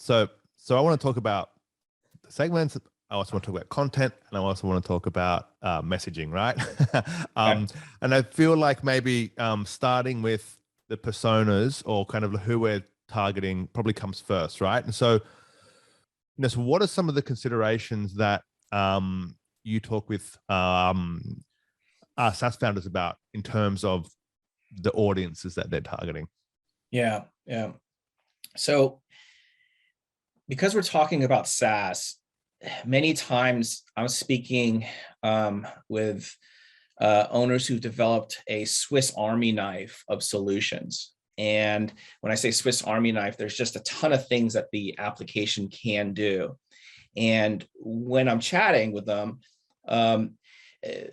So I want to talk about the segments. I also want to talk about content, and I also want to talk about messaging, right? And I feel like maybe starting with the personas or kind of who we're targeting probably comes first, right? And so, so what are some of the considerations that you talk with SaaS founders about in terms of the audiences that they're targeting? Yeah. So because we're talking about SaaS, many times I'm speaking with owners who've developed a Swiss Army knife of solutions. And when I say Swiss Army knife, there's just a ton of things that the application can do. And when I'm chatting with them,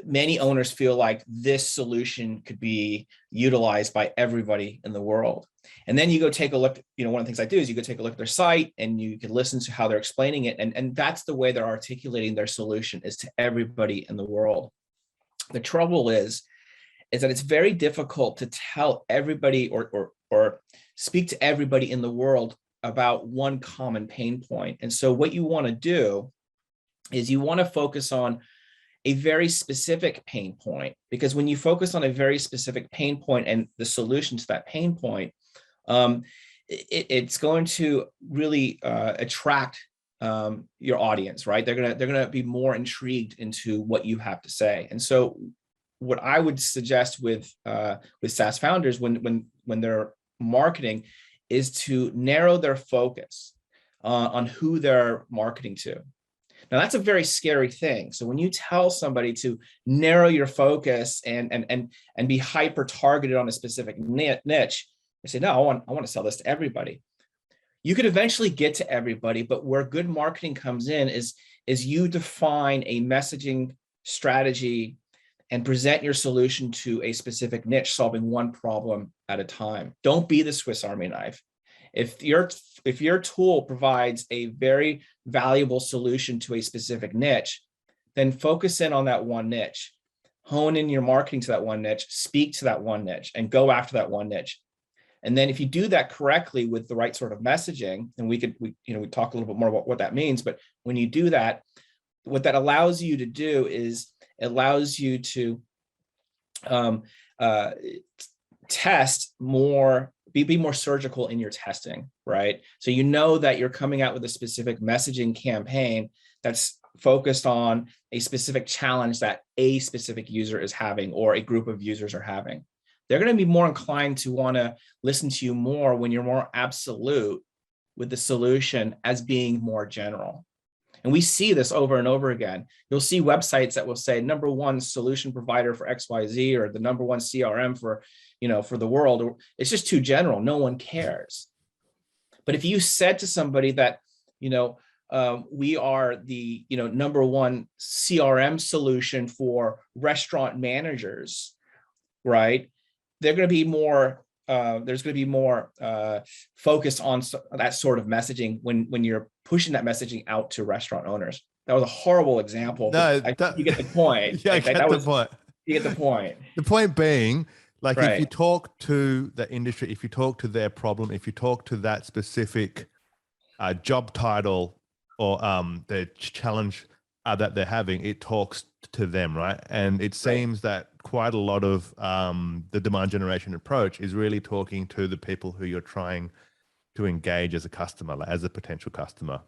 many owners feel like this solution could be utilized by everybody in the world. And then you go take a look, one of the things I do is you go take a look at their site and you can listen to how they're explaining it. And that's the way they're articulating their solution, is to everybody in the world. The trouble is that it's very difficult to tell everybody or speak to everybody in the world about one common pain point. And so what you want to do is you want to focus on a very specific pain point, because when you focus on a very specific pain point and the solution to that pain point, it's going to really attract your audience, right? They're gonna be more intrigued into what you have to say. And so, what I would suggest with SaaS founders when they're marketing is to narrow their focus on who they're marketing to. Now, that's a very scary thing. So when you tell somebody to narrow your focus and be hyper targeted on a specific niche, they say, no, I want to sell this to everybody. You could eventually get to everybody, but where good marketing comes in is you define a messaging strategy and present your solution to a specific niche, solving one problem at a time. Don't be the Swiss Army knife. If your tool provides a very valuable solution to a specific niche, then focus in on that one niche, hone in your marketing to that one niche, speak to that one niche, and go after that one niche. And then if you do that correctly with the right sort of messaging, and we talk a little bit more about what that means, but when you do that, what that allows you to do is it allows you to test more, be more surgical in your testing, right? So you know that you're coming out with a specific messaging campaign that's focused on a specific challenge that a specific user is having or a group of users are having. They're going to be more inclined to want to listen to you more when you're more absolute with the solution as being more general. And we see this over and over again. You'll see websites that will say number one solution provider for XYZ, or the number one CRM for the world. It's just too general. No one cares. But if you said to somebody that, we are the, number one CRM solution for restaurant managers, right? They're going to be more, there's going to be more focus on that sort of messaging when you're pushing that messaging out to restaurant owners. That was a horrible example. No, you get the point. Yeah, I get the point. You get the point. The point being, like, right. If you talk to the industry, if you talk to their problem, if you talk to that specific job title or the challenge that they're having, it talks to them, right? And it seems that quite a lot of the demand generation approach is really talking to the people who you're trying to engage as a customer, as a potential customer.